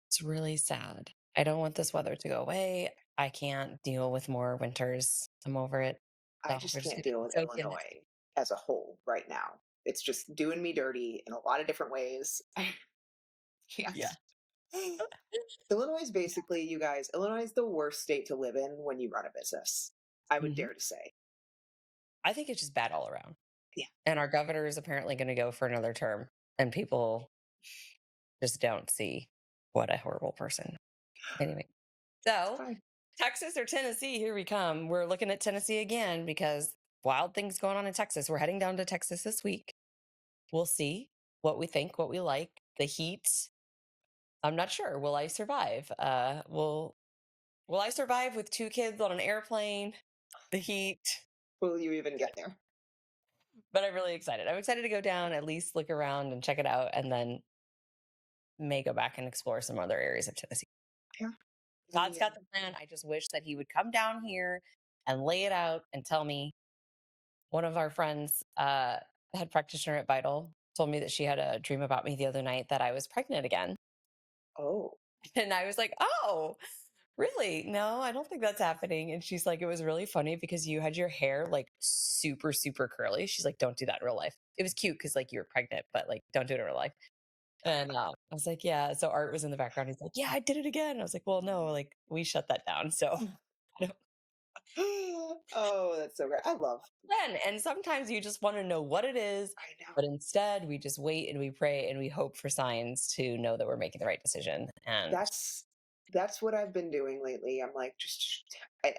It's really sad. I don't want this weather to go away. I can't deal with more winters. I'm over it. I So just we're just can't gonna deal with soak in this. Illinois as a whole right now. It's just doing me dirty in a lot of different ways. Yeah. Yes. Illinois is basically, you guys, Illinois is the worst state to live in when you run a business. I would Mhm. dare to say. I think it's just bad all around. Yeah. And our governor is apparently going to go for another term, and people just don't see what a horrible person. Anyway, It's so fine. Texas or Tennessee, here we come. We're looking at Tennessee again because wild things going on in Texas. We're heading down to Texas this week. We'll see what we think, what we like. The heat, I'm not sure. Will I survive? Will I survive with two kids on an airplane? The heat. Will you even get there? But I'm really excited. I'm excited to go down, at least look around and check it out, and then may go back and explore some other areas of Tennessee. Yeah. Todd's We, got the plan. I just wish that he would come down here and lay it out and tell me. One of our friends, head practitioner at Vital, told me that she had a dream about me the other night that I was pregnant again. oh, And I was like, oh, really? No, I don't think that's happening. And she's like, it was really funny because you had your hair like super, super curly. She's like, don't do that in real life. It was cute because like you were pregnant, but like don't do it in real life. And I was like, yeah. So Art was in the background. He's like, yeah, I did it again. I was like, well, no, like we shut that down. So I don't oh, that's so great. I love, plan. And sometimes you just want to know what it is. I know. But instead, we just wait and we pray and we hope for signs to know that we're making the right decision. And That's that's what I've been doing lately. I'm like, just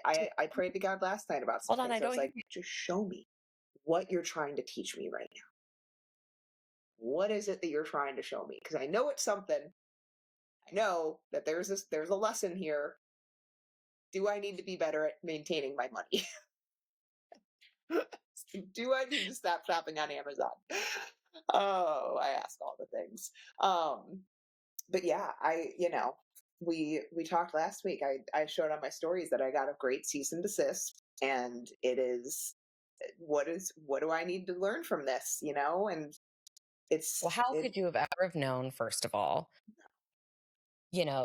I prayed to God last night about some hold on, I things. I don't was hear like, you. just show me what you're trying to teach me right now. What is it that you're trying to show me? Because I know it's something. I know that there's a lesson here. Do I need to be better at maintaining my money? Do I need to stop shopping on Amazon? Oh, I ask all the things. But yeah, we talked last week. I showed on my stories that I got a great cease and desist, and it is what do I need to learn from this? And Well, it's how it could you have ever have known, first of all?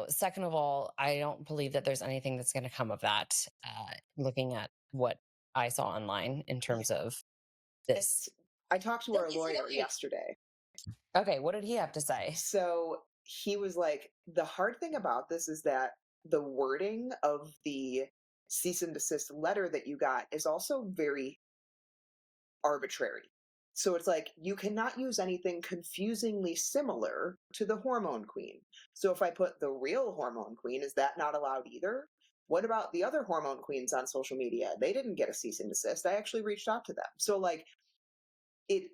Second of all, I don't believe that there's anything that's going to come of that. Looking at what I saw online in terms yeah. of And this. I talked to He'll our get lawyer he'll yesterday. Okay, what did he have to say? So he was like, the hard thing about this is that the wording of the cease and desist letter that you got is also very arbitrary. So it's like you cannot use anything confusingly similar to the hormone queen. So if I put the real hormone queen, is that not allowed either? What about the other hormone queens on social media? They didn't get a cease and desist. I actually reached out to them. So like it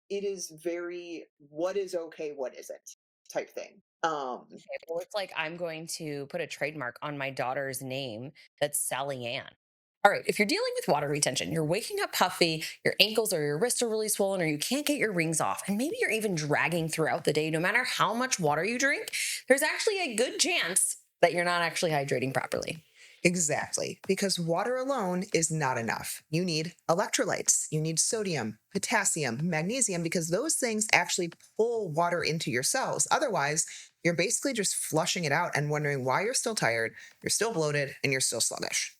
it is very what is okay, what isn't type thing. Okay, well, it's like I'm going to put a trademark on my daughter's name that's Sally Ann. All right, if you're dealing with water retention, you're waking up puffy, your ankles or your wrists are really swollen, or you can't get your rings off, and maybe you're even dragging throughout the day, no matter how much water you drink, there's actually a good chance that you're not actually hydrating properly. Exactly, because water alone is not enough. You need electrolytes, you need sodium, potassium, magnesium, because those things actually pull water into your cells. Otherwise, you're basically just flushing it out and wondering why you're still tired, you're still bloated, and you're still sluggish.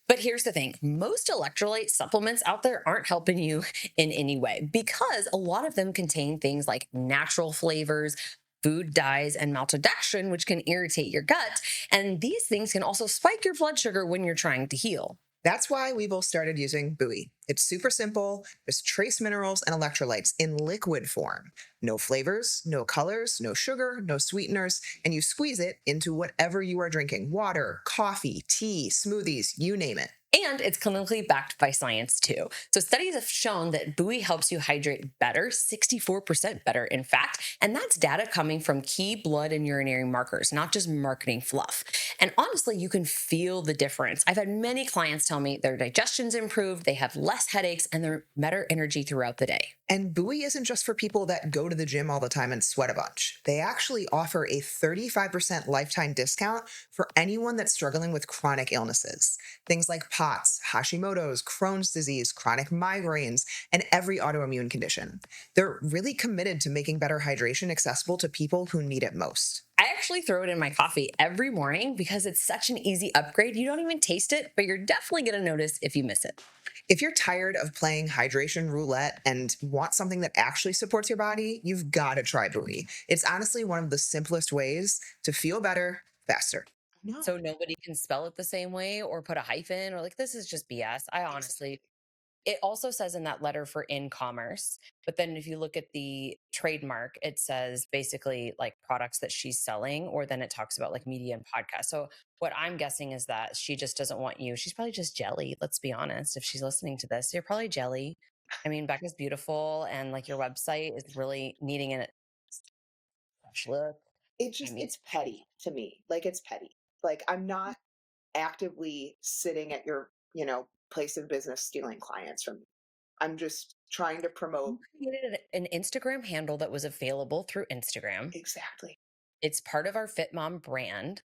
But here's the thing, most electrolyte supplements out there aren't helping you in any way because a lot of them contain things like natural flavors, food dyes, and maltodextrin, which can irritate your gut. And these things can also spike your blood sugar when you're trying to heal. That's why we both started using Buoy. It's super simple. There's trace minerals and electrolytes in liquid form. No flavors, no colors, no sugar, no sweeteners, and you squeeze it into whatever you are drinking: water, coffee, tea, smoothies, you name it. And it's clinically backed by science too. So studies have shown that buoy helps you hydrate better, 64% better, in fact. And that's data coming from key blood and urinary markers, not just marketing fluff. And honestly, you can feel the difference. I've had many clients tell me their digestion's improved, they have less headaches, and they're better energy throughout the day. And Buoy isn't just for people that go to the gym all the time and sweat a bunch. They actually offer a 35% lifetime discount for anyone that's struggling with chronic illnesses. Things like POTS, Hashimoto's, Crohn's disease, chronic migraines, and every autoimmune condition. They're really committed to making better hydration accessible to people who need it most. I actually throw it in my coffee every morning because it's such an easy upgrade. You don't even taste it, but you're definitely going to notice if you miss it. If you're tired of playing hydration roulette and want something that actually supports your body, you've got to try Buoy. It's honestly one of the simplest ways to feel better faster. No, So nobody can spell it the same way or put a hyphen or like, this is just BS. I honestly, exactly. it also says in that letter for in commerce, but then if you look at the trademark, it says basically like products that she's selling, or then it talks about like media and podcast. So what I'm guessing is that she just doesn't want you. She's probably just jelly. Let's be honest. If she's listening to this, you're probably jelly. I mean, Becca's beautiful and like your website is really needing an fresh look. I mean, It's petty to me. Like it's petty. Like I'm not actively sitting at your, place of business stealing clients from you. I'm just trying to promote you created an Instagram handle that was available through Instagram. exactly. It's part of our FitMom brand.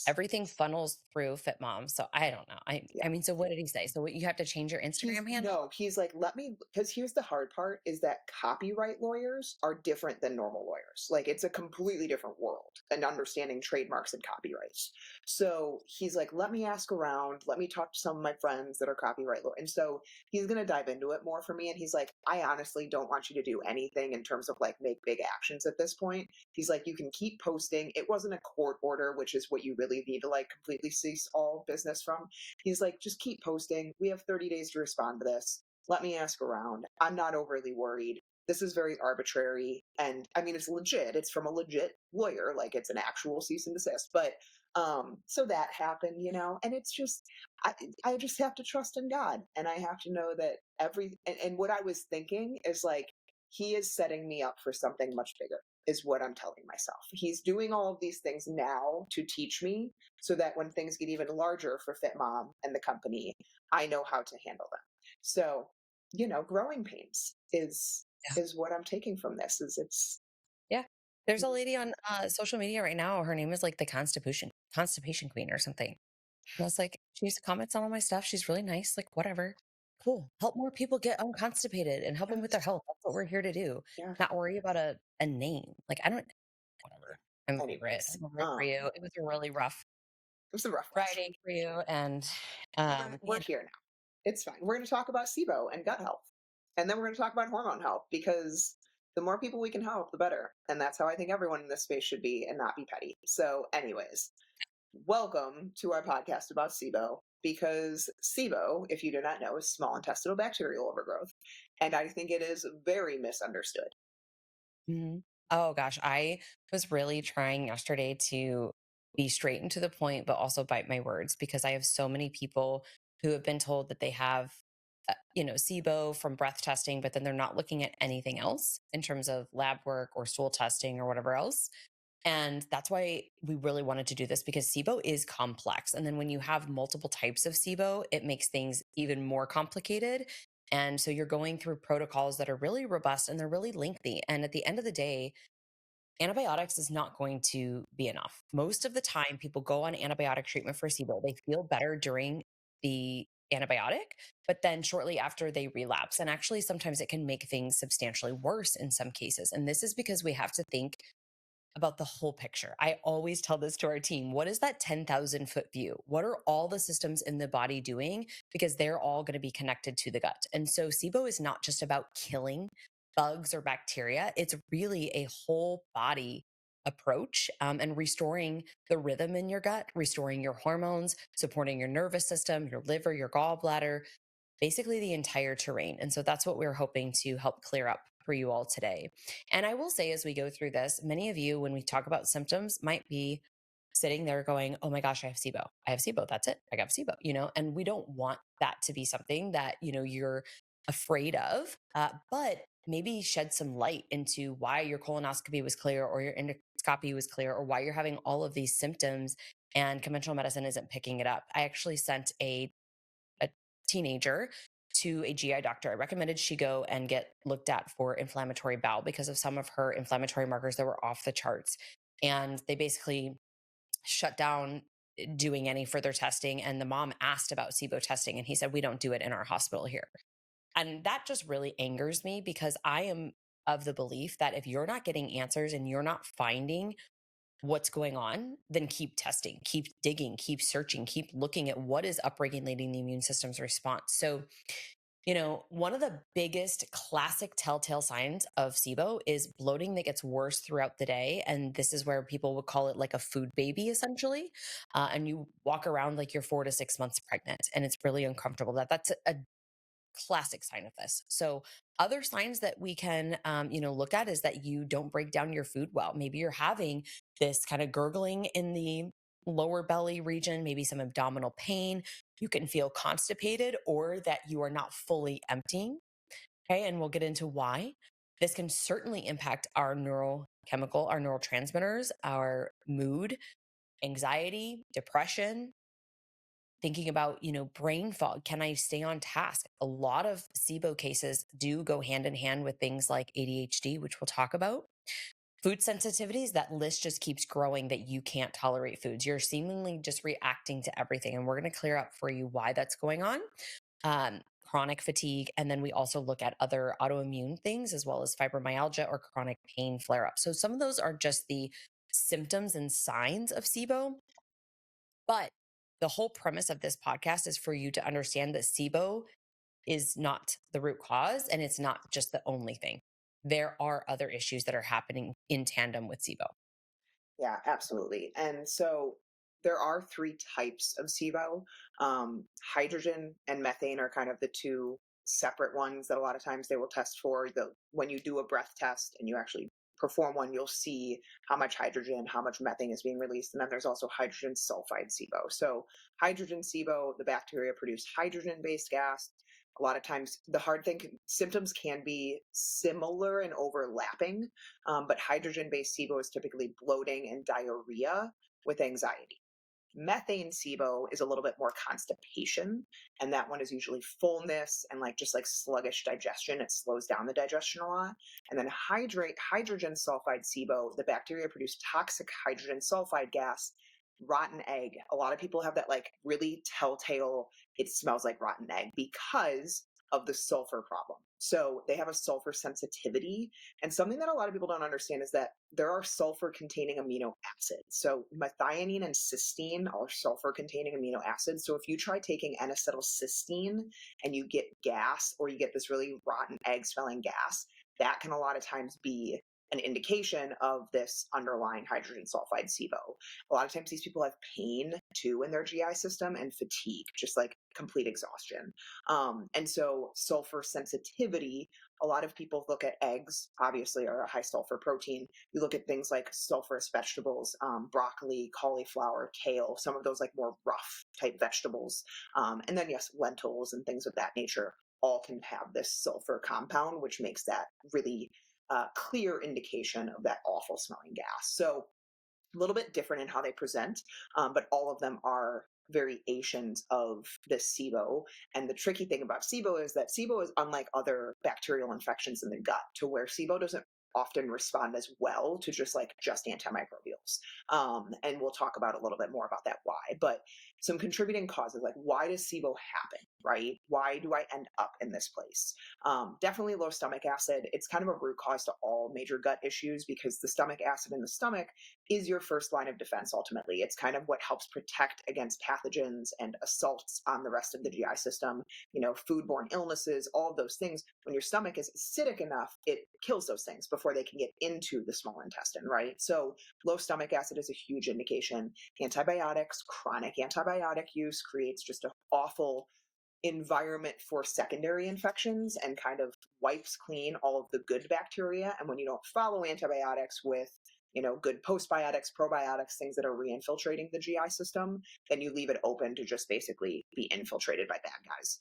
Everything funnels through FitMom. So I don't know. I Yeah. mean, so what did he say? So what, you have to change your Instagram handle? He's like, let me, because here's the hard part is that copyright lawyers are different than normal lawyers. Like, it's a completely different world and understanding trademarks and copyrights. So he's like, let me ask around, let me talk to some of my friends that are copyright lawyers. And so he's going to dive into it more for me. And he's like, I honestly don't want you to do anything in terms of like make big actions at this point. He's like, you can keep posting. It wasn't a court order, which is what you really need to like completely cease all business from. He's like, just keep posting. We have 30 days to respond to this. Let me ask around. I'm not overly worried. This is very arbitrary. And I mean, it's legit. It's from a legit lawyer. Like it's an actual cease and desist. But so that happened, and it's just, I, I just have to trust in God. And I have to know that and what I was thinking is like, he is setting me up for something much bigger, is what I'm telling myself. He's doing all of these things now to teach me so that when things get even larger for FitMom and the company, I know how to handle them. So, growing pains is what I'm taking from this. Is it's Yeah. There's a lady on social media right now. Her name is like the constipation queen or something. And I was like, she used to comment on all my stuff. She's really nice. Like, whatever. Cool. Help more people get unconstipated and help them with their yes, health. That's what we're here to do. yeah. Not worry about a name. Like, I don't, whatever. I'm over it. Anyways, I'm over it for you. It was a really rough it was a rough one. Friday for you. And, We're here now. It's fine. We're going to talk about SIBO and gut health, and then we're going to talk about hormone health because the more people we can help, the better. And that's how I think everyone in this space should be, and not be petty. So, anyways, welcome to our podcast about SIBO, because SIBO, if you do not know, is small intestinal bacterial overgrowth. And I think it is very misunderstood. Mhm. Oh gosh, I was really trying yesterday to be straight and to the point, but also bite my words because I have so many people who have been told that they have, SIBO from breath testing, but then they're not looking at anything else in terms of lab work or stool testing or whatever else. And that's why we really wanted to do this because SIBO is complex. And then when you have multiple types of SIBO, it makes things even more complicated. And so you're going through protocols that are really robust and they're really lengthy. And at the end of the day, antibiotics is not going to be enough. Most of the time, people go on antibiotic treatment for SIBO. They feel better during the antibiotic, but then shortly after they relapse. And actually, sometimes it can make things substantially worse in some cases. And this is because we have to think about the whole picture. I always tell this to our team. What is that 10,000-foot view? What are all the systems in the body doing? Because they're all going to be connected to the gut. And so SIBO is not just about killing bugs or bacteria, it's really a whole body approach and restoring the rhythm in your gut, restoring your hormones, supporting your nervous system, your liver, your gallbladder, basically the entire terrain. And so that's what we're hoping to help clear up for you all today. And I will say, as we go through this, many of you, when we talk about symptoms, might be sitting there going, oh my gosh, I have SIBO. I have SIBO. That's it. I got SIBO, and we don't want that to be something that, you're afraid of, but maybe shed some light into why your colonoscopy was clear or your endoscopy was clear or why you're having all of these symptoms and conventional medicine isn't picking it up. I actually sent a teenager to a GI doctor. I recommended she go and get looked at for inflammatory bowel because of some of her inflammatory markers that were off the charts. And they basically shut down doing any further testing. And the mom asked about SIBO testing, and he said, we don't do it in our hospital here. And that just really angers me because I am of the belief that if you're not getting answers and you're not finding what's going on, then keep testing, keep digging, keep searching, keep looking at what is upregulating the immune system's response. So, one of the biggest classic telltale signs of SIBO is bloating that gets worse throughout the day. And this is where people would call it like a food baby, essentially. And you walk around like you're 4 to 6 months pregnant, and it's really uncomfortable. That's a classic sign of this. So other signs that we can, look at is that you don't break down your food well. Maybe you're having this kind of gurgling in the lower belly region, maybe some abdominal pain. You can feel constipated or that you are not fully emptying. Okay. And we'll get into why. This can certainly impact our our neurotransmitters, our mood, anxiety, depression, thinking about, brain fog. Can I stay on task? A lot of SIBO cases do go hand in hand with things like ADHD, which we'll talk about. Food sensitivities, that list just keeps growing that you can't tolerate foods. You're seemingly just reacting to everything. And we're going to clear up for you why that's going on. Chronic fatigue. And then we also look at other autoimmune things as well as fibromyalgia or chronic pain flare up. So some of those are just the symptoms and signs of SIBO. But the whole premise of this podcast is for you to understand that SIBO is not the root cause and it's not just the only thing. There are other issues that are happening in tandem with SIBO. Yeah, absolutely. And so there are three types of SIBO. Hydrogen and methane are kind of the two separate ones that a lot of times they will test for. When you do a breath test and you actually perform one, you'll see how much hydrogen, how much methane is being released. And then there's also hydrogen sulfide SIBO. So hydrogen SIBO, the bacteria produce hydrogen-based gas. A lot of times the hard thing, symptoms can be similar and overlapping, but hydrogen-based SIBO is typically bloating and diarrhea with anxiety. Methane SIBO is a little bit more constipation, and that one is usually fullness and just like sluggish digestion. It slows down the digestion a lot. And then hydrogen sulfide SIBO, the bacteria produce toxic hydrogen sulfide gas, rotten egg. A lot of people have that really telltale, it smells like rotten egg because of the sulfur problem. So they have a sulfur sensitivity. And something that a lot of people don't understand is that there are sulfur containing amino acids. So methionine and cysteine are sulfur containing amino acids. So if you try taking N-acetylcysteine and you get gas or you get this really rotten egg smelling gas, that can a lot of times be an indication of this underlying hydrogen sulfide SIBO. A lot of times these people have pain too in their GI system and fatigue, just like complete exhaustion. And so sulfur sensitivity, a lot of people look at eggs, obviously, are a high sulfur protein. You look at things like sulfurous vegetables, broccoli, cauliflower, kale, some of those more rough type vegetables. And then, yes, lentils and things of that nature all can have this sulfur compound, which makes that really clear indication of that awful smelling gas. So a little bit different in how they present, but all of them are variations of this SIBO. And the tricky thing about SIBO is that SIBO is unlike other bacterial infections in the gut, to where SIBO doesn't often respond as well to just antimicrobials. And we'll talk about a little bit more about that why. But some contributing causes, like why does SIBO happen, right? Why do I end up in this place? Definitely low stomach acid. It's kind of a root cause to all major gut issues because the stomach acid in the stomach is your first line of defense ultimately. It's kind of what helps protect against pathogens and assaults on the rest of the GI system, foodborne illnesses, all of those things. When your stomach is acidic enough, it kills those things before they can get into the small intestine, right? So low stomach acid is a huge indication. Antibiotics, chronic antibiotic use creates just an awful environment for secondary infections and kind of wipes clean all of the good bacteria. And when you don't follow antibiotics with good postbiotics, probiotics, things that are reinfiltrating the GI system, then you leave it open to just basically be infiltrated by bad guys.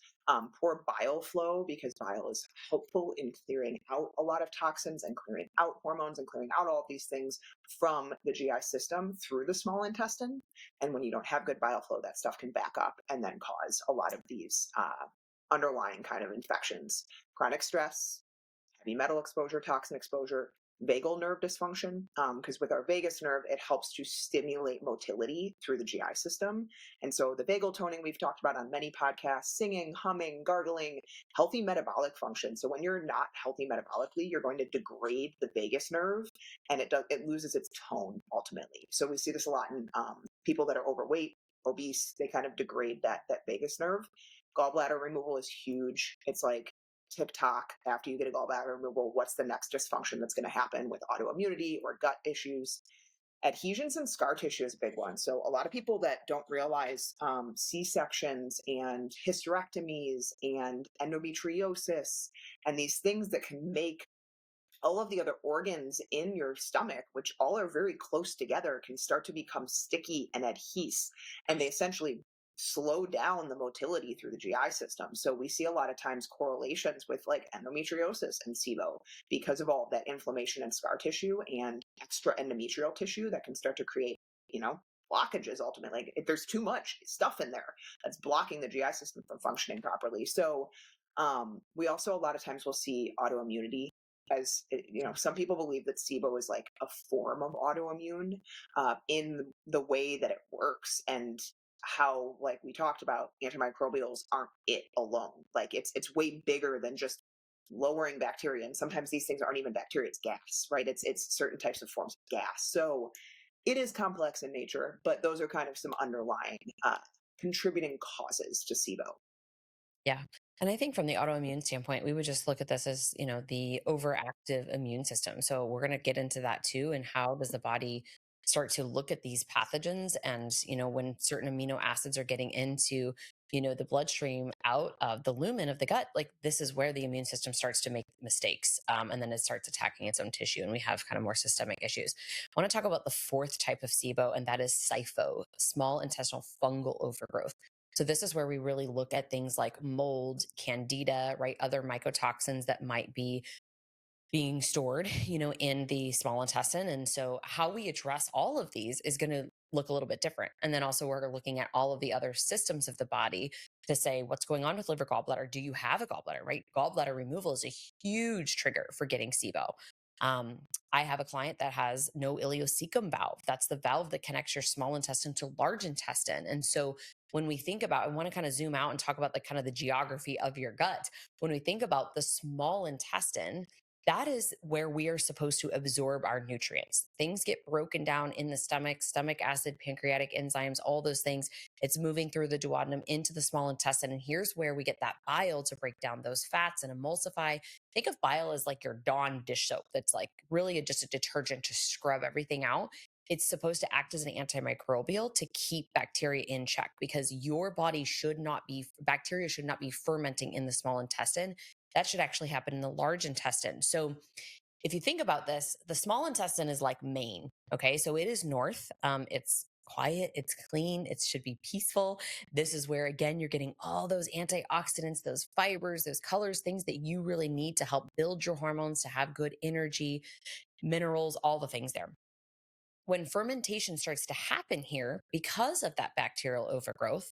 Poor bile flow, because bile is helpful in clearing out a lot of toxins and clearing out hormones and clearing out all of these things from the GI system through the small intestine. And when you don't have good bile flow, that stuff can back up and then cause a lot of these underlying kind of infections. Chronic stress, heavy metal exposure, toxin exposure, vagal nerve dysfunction, because with our vagus nerve, it helps to stimulate motility through the GI system. And so the vagal toning we've talked about on many podcasts, singing, humming, gargling, healthy metabolic function. So when you're not healthy metabolically, you're going to degrade the vagus nerve, and it loses its tone ultimately. So we see this a lot in people that are overweight, obese. They kind of degrade that vagus nerve. Gallbladder removal is huge. It's like TikTok. After you get a gallbladder removal, what's the next dysfunction that's going to happen with autoimmunity or gut issues? Adhesions and scar tissue is a big one. So a lot of people that don't realize C-sections and hysterectomies and endometriosis and these things that can make all of the other organs in your stomach, which all are very close together, can start to become sticky and adhese. And they essentially slow down the motility through the GI system. So we see a lot of times correlations with like endometriosis and SIBO because of all that inflammation and scar tissue and extra endometrial tissue that can start to create, you know, blockages ultimately. Like if there's too much stuff in there that's blocking the GI system from functioning properly. So we also a lot of times will see autoimmunity as some people believe that SIBO is like a form of autoimmune in the way that it works, and how, like we talked about, antimicrobials aren't it alone. Like it's way bigger than just lowering bacteria, and sometimes these things aren't even bacteria, it's gas, right? It's certain types of forms of gas. So it is complex in nature, but those are kind of some underlying contributing causes to SIBO. Yeah. And I think from the autoimmune standpoint, we would just look at this as, the overactive immune system. So we're going to get into that too. And how does the body start to look at these pathogens? And, when certain amino acids are getting into, the bloodstream out of the lumen of the gut, like this is where the immune system starts to make mistakes. And then it starts attacking its own tissue. And we have kind of more systemic issues. I want to talk about the fourth type of SIBO, and that is SIFO, small intestinal fungal overgrowth. So this is where we really look at things like mold, candida, right? Other mycotoxins that might be being stored, in the small intestine. And so how we address all of these is going to look a little bit different. And then also we're looking at all of the other systems of the body to say what's going on with liver, gallbladder. Do you have a gallbladder, right? Gallbladder removal is a huge trigger for getting SIBO. I have a client that has no ileocecal valve. That's the valve that connects your small intestine to large intestine. And so when we think about, I want to kind of zoom out and talk about the kind of the geography of your gut. When we think about the small intestine, that is where we are supposed to absorb our nutrients. Things get broken down in the stomach acid, pancreatic enzymes, all those things. It's moving through the duodenum into the small intestine. And here's where we get that bile to break down those fats and emulsify. Think of bile as like your Dawn dish soap that's like really just a detergent to scrub everything out. It's supposed to act as an antimicrobial to keep bacteria in check, because your body bacteria should not be fermenting in the small intestine. That should actually happen in the large intestine. So if you think about this, the small intestine is like Maine. Okay. So it is north. It's quiet, it's clean, it should be peaceful. This is where, again, you're getting all those antioxidants, those fibers, those colors, things that you really need to help build your hormones, to have good energy, minerals, all the things there. When fermentation starts to happen here because of that bacterial overgrowth,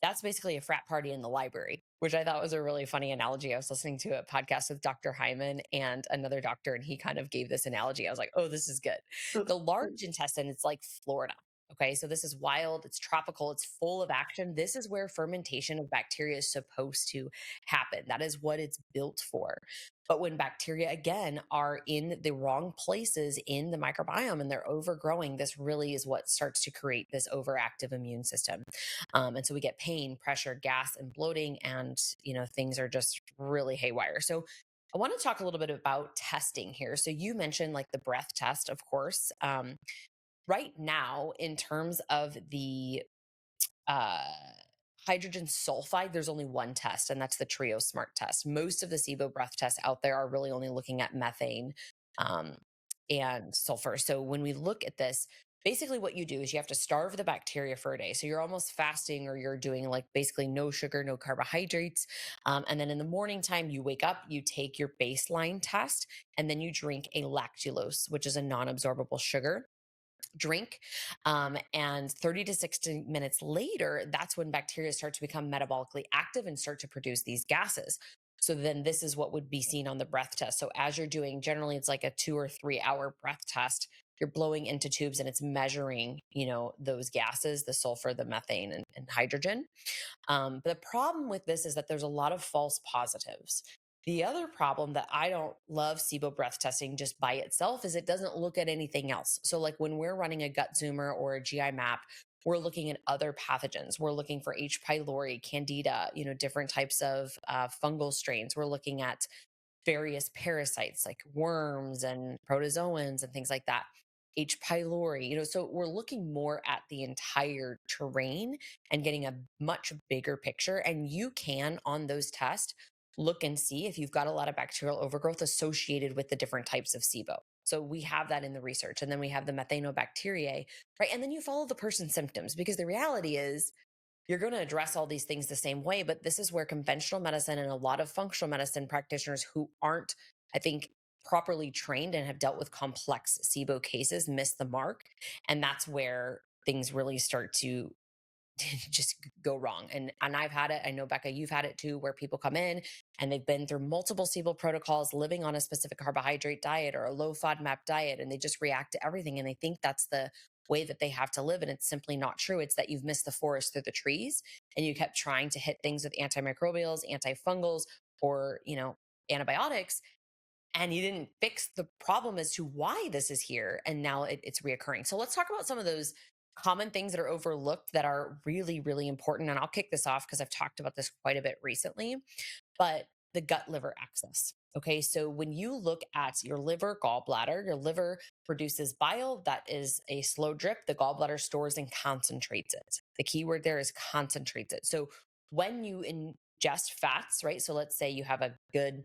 that's basically a frat party in the library, which I thought was a really funny analogy. I was listening to a podcast with Dr. Hyman and another doctor, and he kind of gave this analogy. I was like, oh, this is good. The large intestine, it's like Florida. Okay. So this is wild, it's tropical, it's full of action. This is where fermentation of bacteria is supposed to happen. That is what it's built for. But when bacteria, again, are in the wrong places in the microbiome and they're overgrowing, this really is what starts to create this overactive immune system. And so we get pain, pressure, gas, and bloating, and things are just really haywire. So I want to talk a little bit about testing here. So you mentioned like the breath test, of course. Right now, in terms of the uh, hydrogen sulfide, there's only one test, and that's the Trio Smart test. Most of the SIBO breath tests out there are really only looking at methane um, and sulfur. So when we look at this, basically what you do is you have to starve the bacteria for a day. So you're almost fasting, or you're doing like basically no sugar, no carbohydrates. And then in the morning time, you wake up, you take your baseline test, and then you drink a lactulose, which is a non-absorbable sugar drink. And 30 to 60 minutes later, that's when bacteria start to become metabolically active and start to produce these gases. So then this is what would be seen on the breath test. So as you're doing, generally it's like a 2 or 3 hour breath test. You're blowing into tubes and it's measuring, those gases, the sulfur, the methane, and hydrogen. But the problem with this is that there's a lot of false positives. The other problem that I don't love SIBO breath testing just by itself is it doesn't look at anything else. So, like when we're running a gut zoomer or a GI map, we're looking at other pathogens. We're looking for H. pylori, candida, different types of fungal strains. We're looking at various parasites like worms and protozoans and things like that. H. pylori, so we're looking more at the entire terrain and getting a much bigger picture. And you can, on those tests, look and see if you've got a lot of bacterial overgrowth associated with the different types of SIBO. So we have that in the research. And then we have the methanobacteriae, right? And then you follow the person's symptoms because the reality is you're going to address all these things the same way. But this is where conventional medicine and a lot of functional medicine practitioners who aren't, I think, properly trained and have dealt with complex SIBO cases miss the mark. And that's where things really start to just go wrong. And I've had it. I know, Becca, you've had it too, where people come in and they've been through multiple SIBO protocols, living on a specific carbohydrate diet or a low FODMAP diet, and they just react to everything. And they think that's the way that they have to live. And it's simply not true. It's that you've missed the forest through the trees and you kept trying to hit things with antimicrobials, antifungals, or, antibiotics, and you didn't fix the problem as to why this is here. And now it's reoccurring. So let's talk about some of those common things that are overlooked that are really, really important. And I'll kick this off because I've talked about this quite a bit recently, but the gut liver axis. Okay. So when you look at your liver, gallbladder, your liver produces bile that is a slow drip. The gallbladder stores and concentrates it. The key word there is concentrates it. So when you ingest fats, right? So let's say you have a good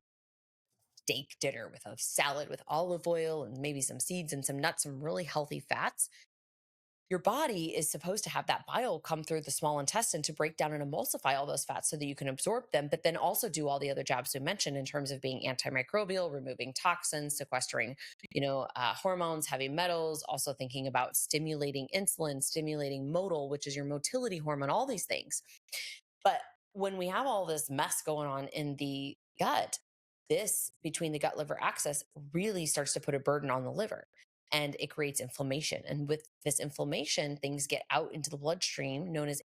steak dinner with a salad with olive oil and maybe some seeds and some nuts, some really healthy fats. Your body is supposed to have that bile come through the small intestine to break down and emulsify all those fats so that you can absorb them, but then also do all the other jobs we mentioned in terms of being antimicrobial, removing toxins, sequestering, hormones, heavy metals, also thinking about stimulating insulin, stimulating motile, which is your motility hormone, all these things. But when we have all this mess going on in the gut, this between the gut liver axis really starts to put a burden on the liver and it creates inflammation. And with this inflammation, things get out into the bloodstream known as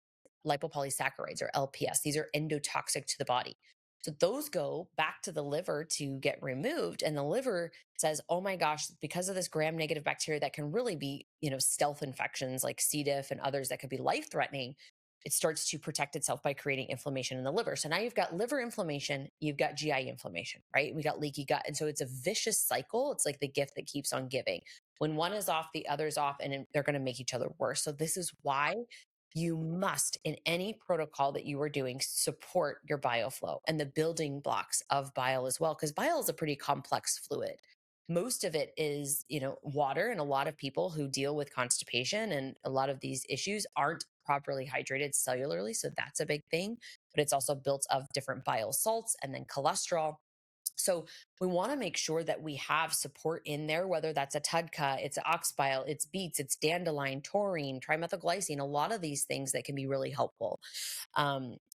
lipopolysaccharides or LPS. These are endotoxic to the body. So those go back to the liver to get removed. And the liver says, oh my gosh, because of this gram negative bacteria that can really be, stealth infections like C. diff and others that could be life threatening, it starts to protect itself by creating inflammation in the liver. So now you've got liver inflammation, you've got GI inflammation, right? We got leaky gut. And so it's a vicious cycle. It's like the gift that keeps on giving. When one is off, the other's off, and they're going to make each other worse. So this is why you must, in any protocol that you are doing, support your bile flow and the building blocks of bile as well, because bile is a pretty complex fluid. Most of it is, water, and a lot of people who deal with constipation and a lot of these issues aren't properly hydrated cellularly. So that's a big thing, but it's also built of different bile salts and then cholesterol. So we want to make sure that we have support in there, whether that's a TUDCA, it's ox bile, it's beets, it's dandelion, taurine, trimethylglycine, a lot of these things that can be really helpful.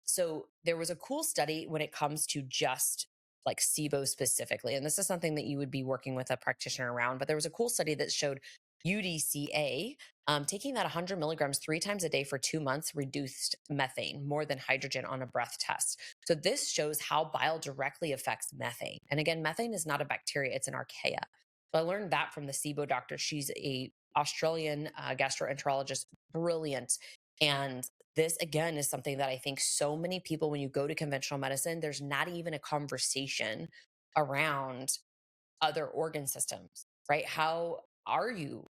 So there was a cool study when it comes to just like SIBO specifically, and this is something that you would be working with a practitioner around, but there was a cool study that showed UDCA, taking that 100 milligrams 3 times a day for 2 months reduced methane more than hydrogen on a breath test. So this shows how bile directly affects methane. And again, methane is not a bacteria, it's an archaea. So I learned that from the SIBO doctor. She's a Australian gastroenterologist, brilliant. And this again is something that I think so many people, when you go to conventional medicine, there's not even a conversation around other organ systems, right? How are you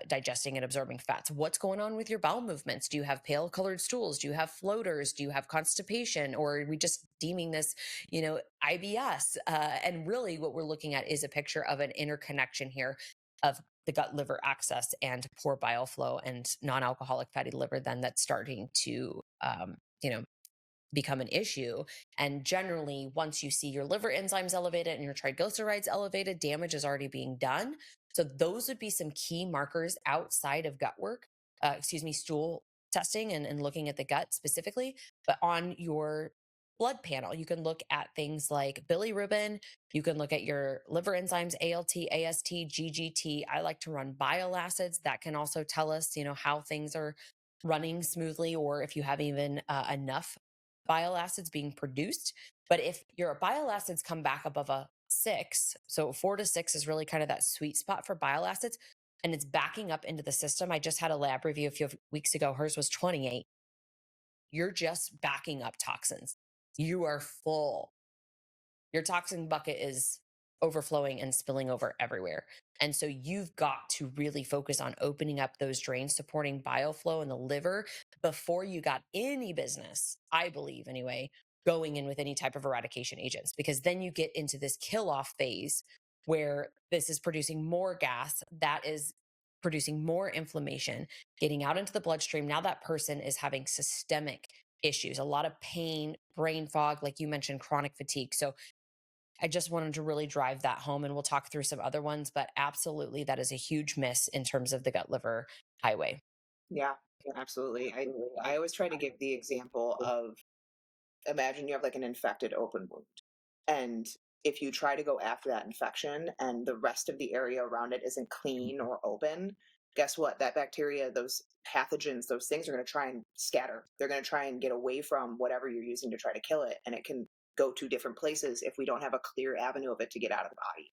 digesting and absorbing fats? What's going on with your bowel movements? Do you have pale colored stools? Do you have floaters? Do you have constipation? Or are we just deeming this, IBS? And really what we're looking at is a picture of an interconnection here of the gut liver axis and poor bile flow and non-alcoholic fatty liver then that's starting to, you know, become an issue. And generally, once you see your liver enzymes elevated and your triglycerides elevated, damage is already being done. So those would be some key markers outside of gut work, stool testing and looking at the gut specifically, but on your blood panel. You can look at things like bilirubin. You can look at your liver enzymes, ALT, AST, GGT. I like to run bile acids. That can also tell us, how things are running smoothly or if you have even enough bile acids being produced. But if your bile acids come back above a 6, so 4 to 6 is really kind of that sweet spot for bile acids, and it's backing up into the system. I just had a lab review a few weeks ago. Hers was 28. You're just backing up toxins. You are full. Your toxin bucket is overflowing and spilling over everywhere. And so you've got to really focus on opening up those drains, supporting bile flow in the liver before you got any business, I believe anyway, going in with any type of eradication agents, because then you get into this kill off phase where this is producing more gas, that is producing more inflammation, getting out into the bloodstream. Now that person is having systemic issues, a lot of pain, brain fog, like you mentioned, chronic fatigue. So I just wanted to really drive that home, and we'll talk through some other ones, but absolutely that is a huge miss in terms of the gut liver highway. Yeah, absolutely. I always try to give the example of, imagine you have like an infected open wound. And if you try to go after that infection and the rest of the area around it isn't clean or open, guess what? That bacteria, those pathogens, those things are going to try and scatter. They're going to try and get away from whatever you're using to try to kill it. And it can go to different places if we don't have a clear avenue of it to get out of the body.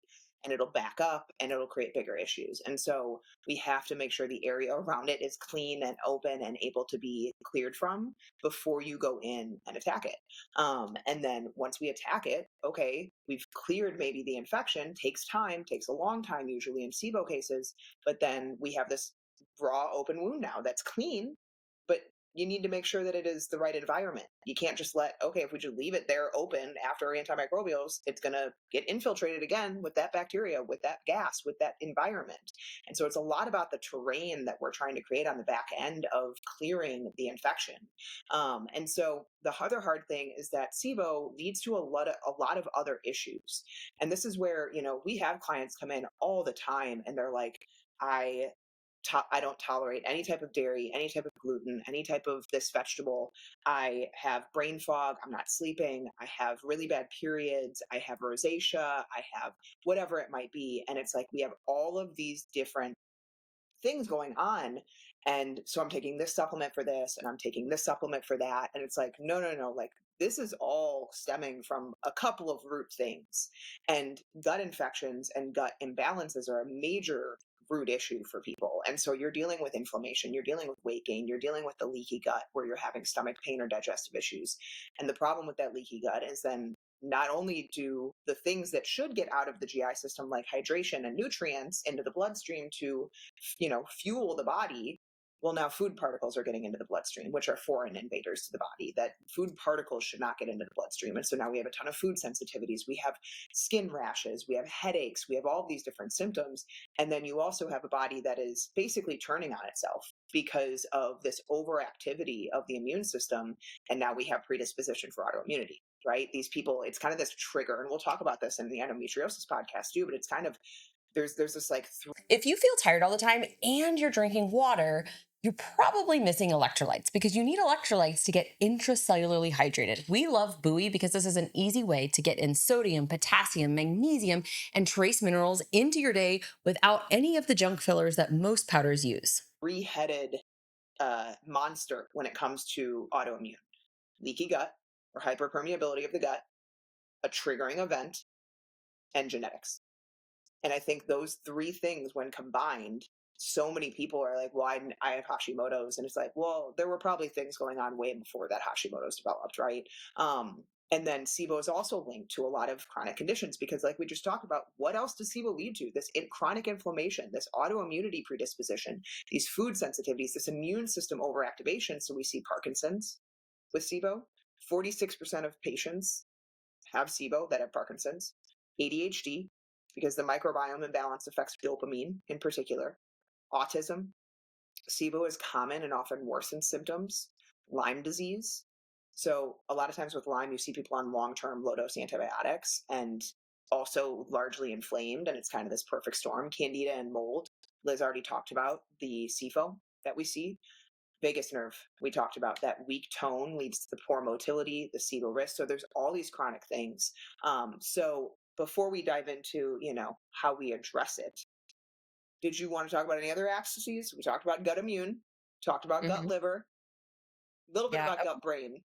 And it'll back up and it'll create bigger issues. And so we have to make sure the area around it is clean and open and able to be cleared from before you go in and attack it. And then once we attack it, okay, we've cleared maybe the infection, takes time, takes a long time usually in SIBO cases, but then we have this raw open wound now that's clean, but you need to make sure that it is the right environment. You can't just okay, if we just leave it there open after antimicrobials, it's going to get infiltrated again with that bacteria, with that gas, with that environment. And so it's a lot about the terrain that we're trying to create on the back end of clearing the infection. And so the other hard thing is that SIBO leads to a lot of other issues. And this is where, we have clients come in all the time and they're like, I I don't tolerate any type of dairy, any type of gluten, any type of this vegetable. I have brain fog. I'm not sleeping. I have really bad periods. I have rosacea. I have whatever it might be. And it's like we have all of these different things going on. And so I'm taking this supplement for this and I'm taking this supplement for that. And it's like, no, no, no, like this is all stemming from a couple of root things. And gut infections and gut imbalances are a major root issue for people. And so you're dealing with inflammation, you're dealing with weight gain, you're dealing with the leaky gut where you're having stomach pain or digestive issues. And the problem with that leaky gut is then not only do the things that should get out of the GI system, like hydration and nutrients, into the bloodstream to fuel the body, well, now food particles are getting into the bloodstream, which are foreign invaders to the body, that food particles should not get into the bloodstream. And so now we have a ton of food sensitivities, we have skin rashes, we have headaches, we have all these different symptoms. And then you also have a body that is basically turning on itself because of this overactivity of the immune system. And now we have predisposition for autoimmunity, right? These people, it's kind of this trigger, and we'll talk about this in the endometriosis podcast too, but it's kind of, there's this like If you feel tired all the time and you're drinking water, you're probably missing electrolytes because you need electrolytes to get intracellularly hydrated. We love Buoy because this is an easy way to get in sodium, potassium, magnesium, and trace minerals into your day without any of the junk fillers that most powders use. three-headed monster when it comes to autoimmune: leaky gut or hyperpermeability of the gut, a triggering event, and genetics. And I think those three things, when combined, so many people are like, well, I have Hashimoto's. And it's like, well, there were probably things going on way before that Hashimoto's developed, right? And then SIBO is also linked to a lot of chronic conditions because, like we just talked about, what else does SIBO lead to? This chronic inflammation, this autoimmunity predisposition, these food sensitivities, this immune system overactivation. So we see Parkinson's with SIBO. 46% of patients have SIBO that have Parkinson's, ADHD, because the microbiome imbalance affects dopamine in particular, autism. SIBO is common and often worsens symptoms, Lyme disease. So a lot of times with Lyme, you see people on long-term low-dose antibiotics and also largely inflamed, and it's kind of this perfect storm. Candida and mold. Liz already talked about the SIFO that we see. vagus nerve. We talked about that weak tone leads to the poor motility, the SIBO risk. So there's all these chronic things. So before we dive into, how we address it, did you want to talk about any other axes? We talked about gut immune, talked about gut Mhm. liver, a little bit Yeah. about gut brain.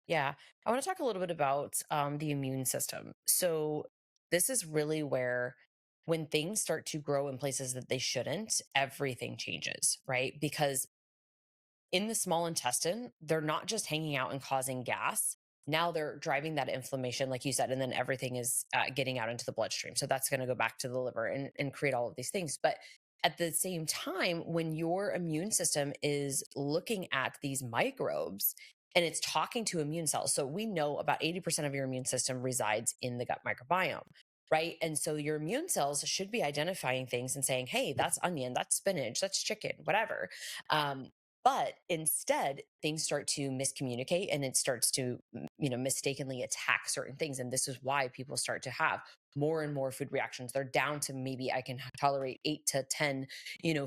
Yeah. I want to talk a little bit about the immune system. So, this is really where, when things start to grow in places that they shouldn't, everything changes, right? Because in the small intestine, they're not just hanging out and causing gas. Now they're driving that inflammation, like you said, and then everything is getting out into the bloodstream. So that's going to go back to the liver and create all of these things. But at the same time, when your immune system is looking at these microbes and it's talking to immune cells, so we know about 80% of your immune system resides in the gut microbiome. Right. And so your immune cells should be identifying things and saying, hey, that's onion, that's spinach, that's chicken, whatever. Um, but instead, things start to miscommunicate and it starts to, mistakenly attack certain things. And this is why people start to have more and more food reactions. They're down to maybe I can tolerate 8 to 10,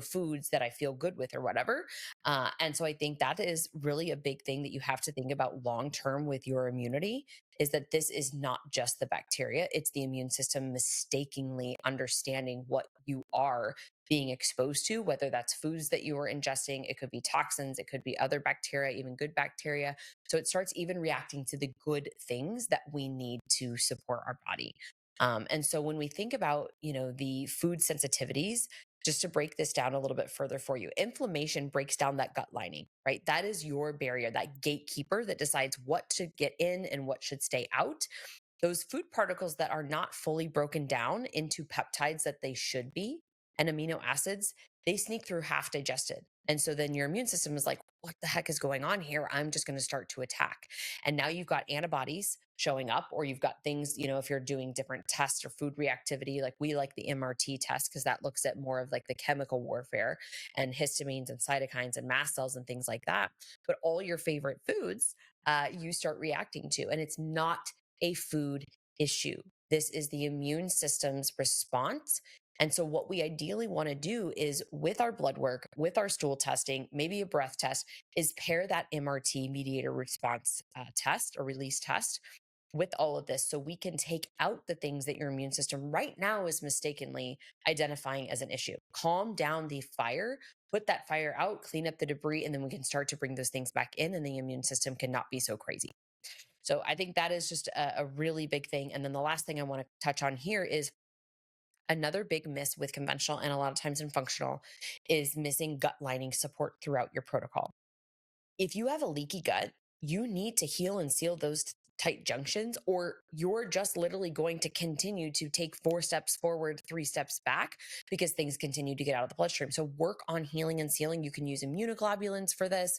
foods that I feel good with or whatever. And so I think that is really a big thing that you have to think about long term with your immunity, is that this is not just the bacteria, it's the immune system mistakenly understanding what you are being exposed to, whether that's foods that you are ingesting, it could be toxins, it could be other bacteria, even good bacteria. So it starts even reacting to the good things that we need to support our body. And so when we think about, the food sensitivities, just to break this down a little bit further for you, inflammation breaks down that gut lining, right? That is your barrier, that gatekeeper that decides what should get in and what should stay out. Those food particles that are not fully broken down into peptides that they should be and amino acids, they sneak through half digested. And so then your immune system is like, what the heck is going on here? I'm just going to start to attack. And now you've got antibodies showing up, or you've got things, if you're doing different tests or food reactivity, like we like the MRT test because that looks at more of like the chemical warfare and histamines and cytokines and mast cells and things like that. But all your favorite foods, you start reacting to. And it's not a food issue. This is the immune system's response. And so, what we ideally want to do is with our blood work, with our stool testing, maybe a breath test, is pair that MRT mediator response test or release test with all of this so we can take out the things that your immune system right now is mistakenly identifying as an issue. Calm down the fire, put that fire out, clean up the debris, and then we can start to bring those things back in, and the immune system cannot be so crazy. So I think that is just a really big thing. And then the last thing I want to touch on here is another big miss with conventional and a lot of times in functional is missing gut lining support throughout your protocol. If you have a leaky gut, you need to heal and seal those tight junctions, or you're just literally going to continue to take 4 steps forward, 3 steps back because things continue to get out of the bloodstream. So, work on healing and sealing. You can use immunoglobulins for this.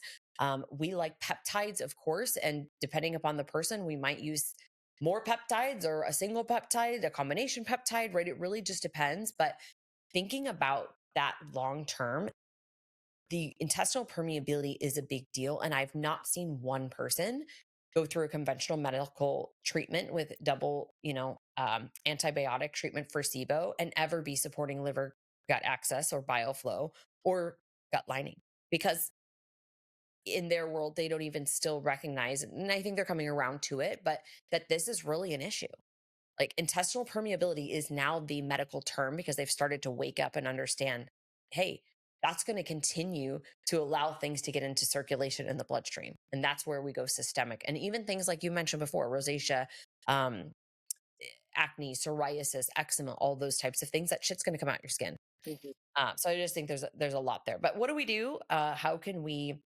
We like peptides, of course, and depending upon the person, we might use more peptides or a single peptide, a combination peptide, right? It really just depends. But thinking about that long term, the intestinal permeability is a big deal. And I've not seen one person go through a conventional medical treatment with double, antibiotic treatment for SIBO and ever be supporting liver gut access or bile flow or gut lining, because in their world, they don't even still recognize, and I think they're coming around to it, but that this is really an issue. Like, intestinal permeability is now the medical term because they've started to wake up and understand, hey, that's going to continue to allow things to get into circulation in the bloodstream. And that's where we go systemic. And even things like you mentioned before, rosacea, um, acne, psoriasis, eczema, all those types of things, that shit's going to come out your skin. Mhm. So I just think there's a lot there. But what do we do? How can we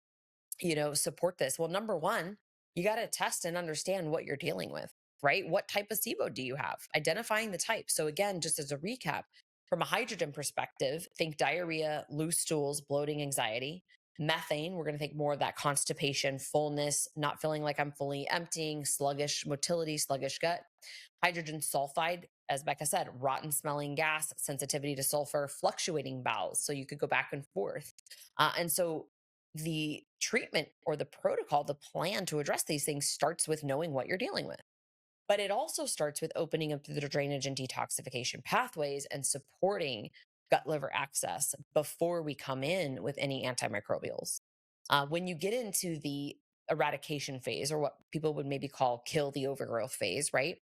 support this? Well, number one, you got to test and understand what you're dealing with, right? What type of SIBO do you have? Identifying the type. So, again, just as a recap, from a hydrogen perspective, think diarrhea, loose stools, bloating, anxiety. Methane, we're going to think more of that constipation, fullness, not feeling like I'm fully emptying, sluggish motility, sluggish gut. Hydrogen sulfide, as Becca said, rotten smelling gas, sensitivity to sulfur, fluctuating bowels. So you could go back and forth. And so the treatment or the protocol, the plan to address these things starts with knowing what you're dealing with. But it also starts with opening up the drainage and detoxification pathways and supporting gut liver access before we come in with any antimicrobials. When you get into the eradication phase, or what people would maybe call kill the overgrowth phase, right?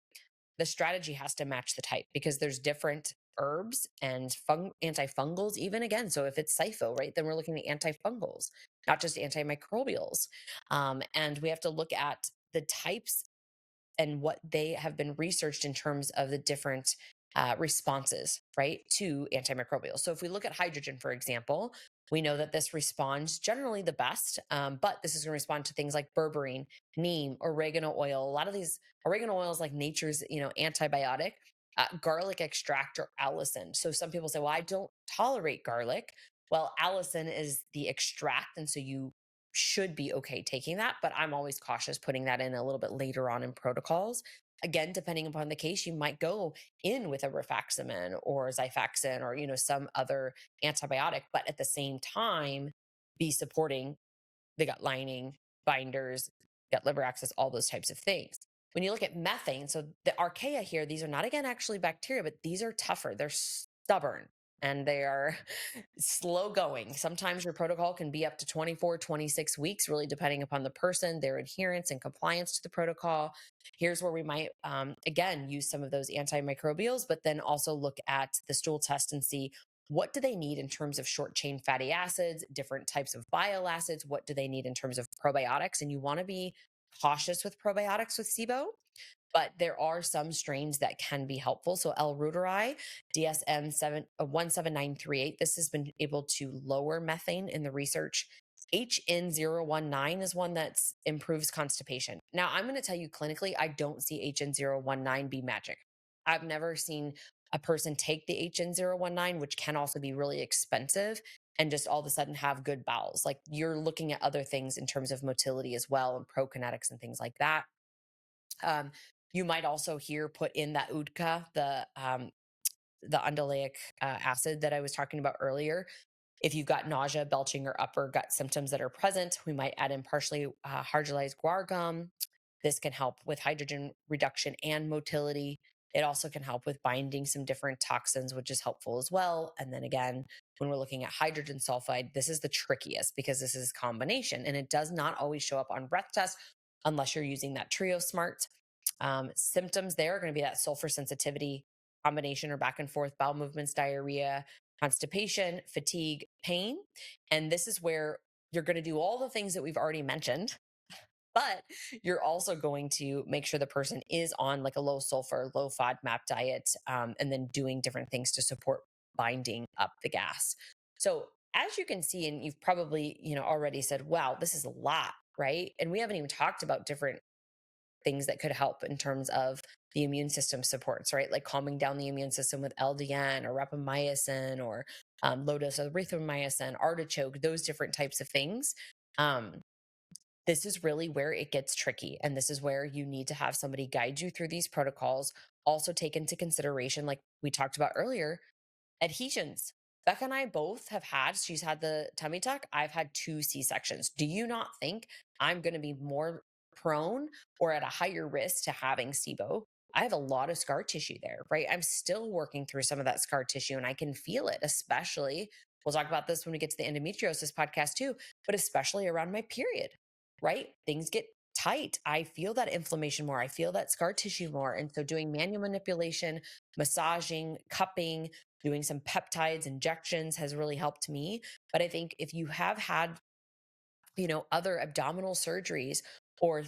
The strategy has to match the type because there's different herbs and antifungals, even again. So if it's SIFO, right, then we're looking at antifungals, not just antimicrobials. And we have to look at the types and what they have been researched in terms of the different responses, right, to antimicrobials. So if we look at hydrogen, for example, we know that this responds generally the best, but this is going to respond to things like berberine, neem, oregano oil. A lot of these oregano oils, like nature's, antibiotic, garlic extract or allicin. So some people say, well, I don't tolerate garlic. Well, allicin is the extract, and so you should be okay taking that, but I'm always cautious putting that in a little bit later on in protocols. Again, depending upon the case, you might go in with a rifaximin or xifaxin or some other antibiotic, but at the same time be supporting the gut lining, binders, gut liver access, all those types of things. When you look at methane, so the archaea here, these are not again actually bacteria, but these are tougher. They're stubborn and they are slow going. Sometimes your protocol can be up to 24, 26 weeks, really depending upon the person, their adherence and compliance to the protocol. Here's where we might, again, use some of those antimicrobials, but then also look at the stool test and see what do they need in terms of short chain fatty acids, different types of bile acids? What do they need in terms of probiotics? And you want to be cautious with probiotics with SIBO, but there are some strains that can be helpful. So L-reuteri, DSM 17938, this has been able to lower methane in the research. HN019 is one that improves constipation. Now, I'm going to tell you clinically, I don't see HN019 be magic. I've never seen a person take the HN019, which can also be really expensive, and just all of a sudden have good bowels. Like you're looking at other things in terms of motility as well and prokinetics and things like that. Um, you might also here put in that UDCA, the undoleic acid that I was talking about earlier. If you've got nausea, belching, or upper gut symptoms that are present, we might add in partially hydrolyzed guar gum. This can help with hydrogen reduction and motility. It also can help with binding some different toxins, which is helpful as well. And then again, when we're looking at hydrogen sulfide, this is the trickiest because this is a combination and it does not always show up on breath tests unless you're using that Trio Smart. Symptoms there are going to be that sulfur sensitivity, combination or back and forth bowel movements, diarrhea, constipation, fatigue, pain. And this is where you're going to do all the things that we've already mentioned, but you're also going to make sure the person is on like a low sulfur, low FODMAP diet, and then doing different things to support binding up the gas. So as you can see, and you've probably, already said, wow, this is a lot, right? And we haven't even talked about different things that could help in terms of the immune system supports, right? Like calming down the immune system with LDN or rapamycin or low dose erythromycin, artichoke, those different types of things. This is really where it gets tricky. And this is where you need to have somebody guide you through these protocols. Also take into consideration, like we talked about earlier, adhesions. Becca and I both have had, she's had the tummy tuck. I've had 2 C-sections. Do you not think I'm going to be more prone or at a higher risk to having SIBO? I have a lot of scar tissue there, right? I'm still working through some of that scar tissue and I can feel it, especially, we'll talk about this when we get to the endometriosis podcast too, but especially around my period, right? Things get tight. I feel that inflammation more. I feel that scar tissue more. And so doing manual manipulation, massaging, cupping, doing some peptides injections has really helped me. But I think if you have had, other abdominal surgeries or,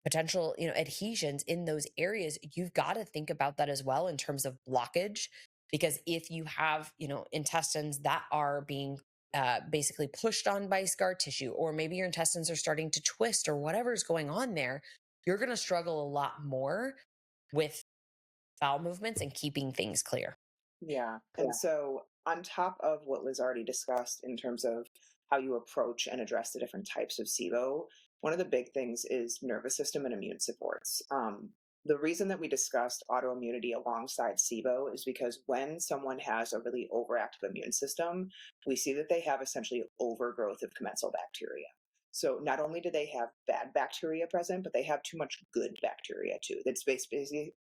potential, adhesions in those areas, you've got to think about that as well in terms of blockage. Because if you have, intestines that are being basically pushed on by scar tissue, or maybe your intestines are starting to twist or whatever's going on there, you're going to struggle a lot more with bowel movements and keeping things clear. Yeah. And so, on top of what Liz already discussed in terms of how you approach and address the different types of SIBO, one of the big things is nervous system and immune supports. The reason that we discussed autoimmunity alongside SIBO is because when someone has a really overactive immune system, we see that they have essentially overgrowth of commensal bacteria. So not only do they have bad bacteria present, but they have too much good bacteria too. That's basically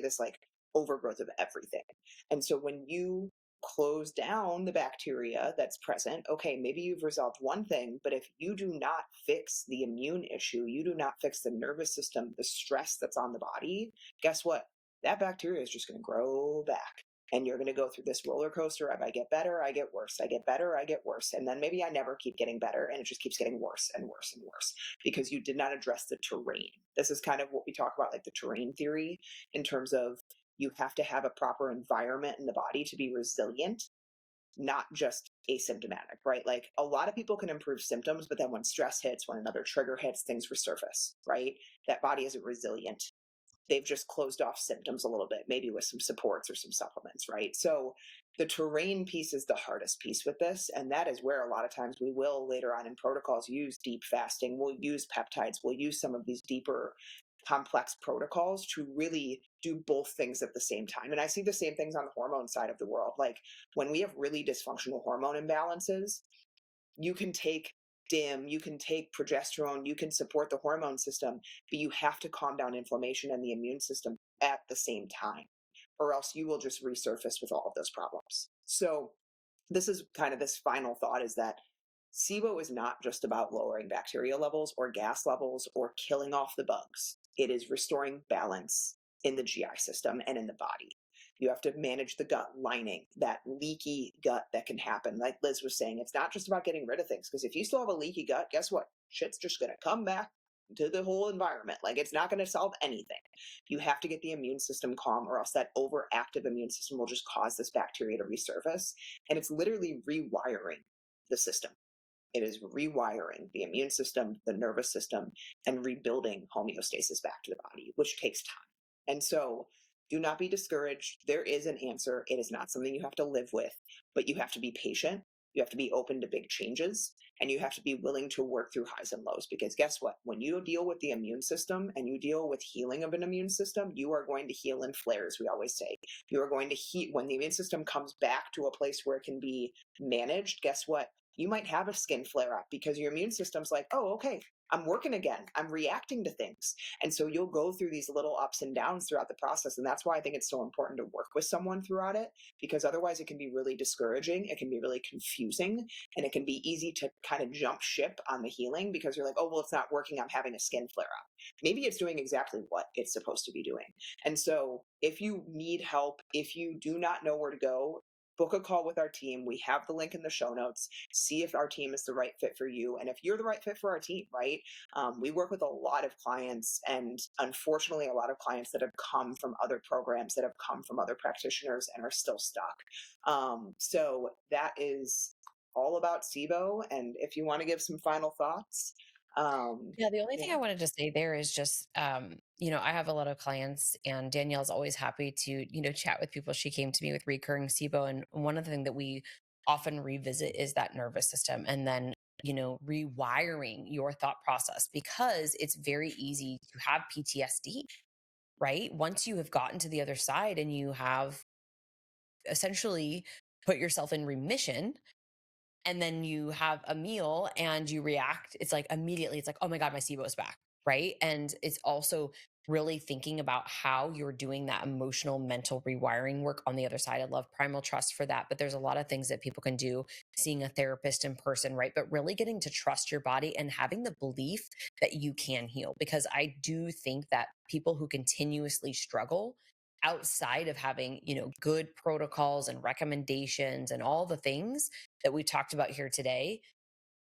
this like overgrowth of everything. And so when you close down the bacteria that's present, okay, maybe you've resolved one thing, but if you do not fix the immune issue, you do not fix the nervous system, the stress that's on the body, guess what? That bacteria is just going to grow back. And you're going to go through this roller coaster of I get better, I get worse, I get better, I get worse. And then maybe I never keep getting better and it just keeps getting worse and worse and worse because you did not address the terrain. This is kind of what we talk about, like the terrain theory, in terms of you have to have a proper environment in the body to be resilient, not just asymptomatic, right? Like a lot of people can improve symptoms, but then when stress hits, when another trigger hits, things resurface, right? That body isn't resilient. They've just closed off symptoms a little bit, maybe with some supports or some supplements, right? So the terrain piece is the hardest piece with this. And that is where a lot of times we will later on in protocols use deep fasting, we'll use peptides, we'll use some of these deeper complex protocols to really do both things at the same time. And I see the same things on the hormone side of the world. Like when we have really dysfunctional hormone imbalances, you can take DIM, you can take progesterone, you can support the hormone system, but you have to calm down inflammation and the immune system at the same time, or else you will just resurface with all of those problems. So this is kind of this final thought is that SIBO is not just about lowering bacteria levels or gas levels or killing off the bugs. It is restoring balance in the GI system and in the body. You have to manage the gut lining, that leaky gut that can happen. Like Liz was saying, it's not just about getting rid of things, because if you still have a leaky gut, guess what? Shit's just going to come back to the whole environment. Like it's not going to solve anything. You have to get the immune system calm, or else that overactive immune system will just cause this bacteria to resurface. And it's literally rewiring the system. It is rewiring the immune system, the nervous system, and rebuilding homeostasis back to the body, which takes time. And so do not be discouraged. There is an answer. It is not something you have to live with, but you have to be patient. You have to be open to big changes, and you have to be willing to work through highs and lows. Because guess what? When you deal with the immune system and you deal with healing of an immune system, you are going to heal in flares, we always say. You are going to heal when the immune system comes back to a place where it can be managed. Guess what? You might have a skin flare up because your immune system's like, oh, okay, I'm working again. I'm reacting to things. And so you'll go through these little ups and downs throughout the process. And that's why I think it's so important to work with someone throughout it, because otherwise it can be really discouraging. It can be really confusing, and it can be easy to kind of jump ship on the healing because you're like, oh, well, it's not working. I'm having a skin flare up. Maybe it's doing exactly what it's supposed to be doing. And so if you need help, if you do not know where to go, book a call with our team. We have the link in the show notes. See if our team is the right fit for you. And if you're the right fit for our team, right? We work with a lot of clients, and unfortunately, a lot of clients that have come from other programs, that have come from other practitioners and are still stuck. So that is all about SIBO. And if you want to give some final thoughts, Yeah, the only thing yeah. I wanted to say there is just, I have a lot of clients, and Danielle's always happy to, chat with people. She came to me with recurring SIBO. And one of the things that we often revisit is that nervous system, and then, rewiring your thought process, because it's very easy to have PTSD, right? Once you have gotten to the other side and you have essentially put yourself in remission, and then you have a meal and you react, it's like immediately, it's like, oh my God, my SIBO is back. Right. And it's also really thinking about how you're doing that emotional, mental rewiring work on the other side. I love Primal Trust for that. But there's a lot of things that people can do, seeing a therapist in person, right? But really getting to trust your body and having the belief that you can heal. Because I do think that people who continuously struggle outside of having, good protocols and recommendations and all the things that we talked about here today,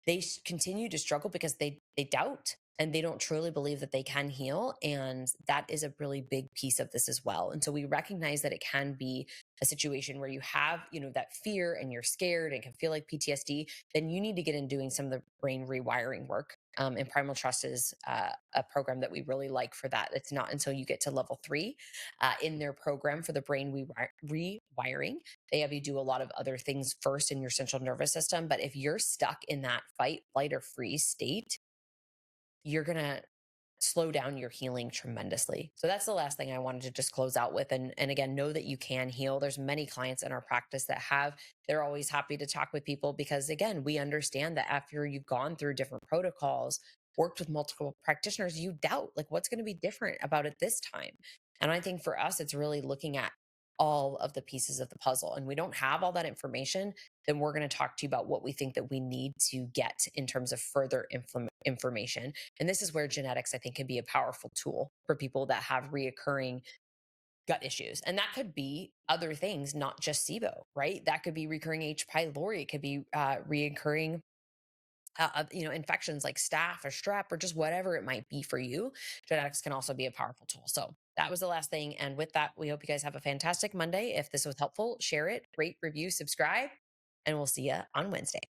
they continue to struggle because they doubt, and they don't truly believe that they can heal. And that is a really big piece of this as well. And so we recognize that it can be a situation where you have, that fear and you're scared and can feel like PTSD. Then you need to get in doing some of the brain rewiring work. And Primal Trust is a program that we really like for that. It's not until you get to level 3 in their program for the brain rewiring. They have you do a lot of other things first in your central nervous system. But if you're stuck in that fight, flight, or freeze state, you're going to slow down your healing tremendously. So that's the last thing I wanted to just close out with. And again, know that you can heal. There's many clients in our practice that they're always happy to talk with people, because again, we understand that after you've gone through different protocols, worked with multiple practitioners, you doubt like what's going to be different about it this time. And I think for us, it's really looking at all of the pieces of the puzzle. And we don't have all that information, then we're going to talk to you about what we think that we need to get in terms of further information. And this is where genetics, I think, can be a powerful tool for people that have reoccurring gut issues. And that could be other things, not just SIBO, right? That could be recurring H. pylori. It could be reoccurring infections like staph or strep or just whatever it might be for you. Genetics can also be a powerful tool. So that was the last thing. And with that, we hope you guys have a fantastic Monday. If this was helpful, share it, rate, review, subscribe, and we'll see you on Wednesday.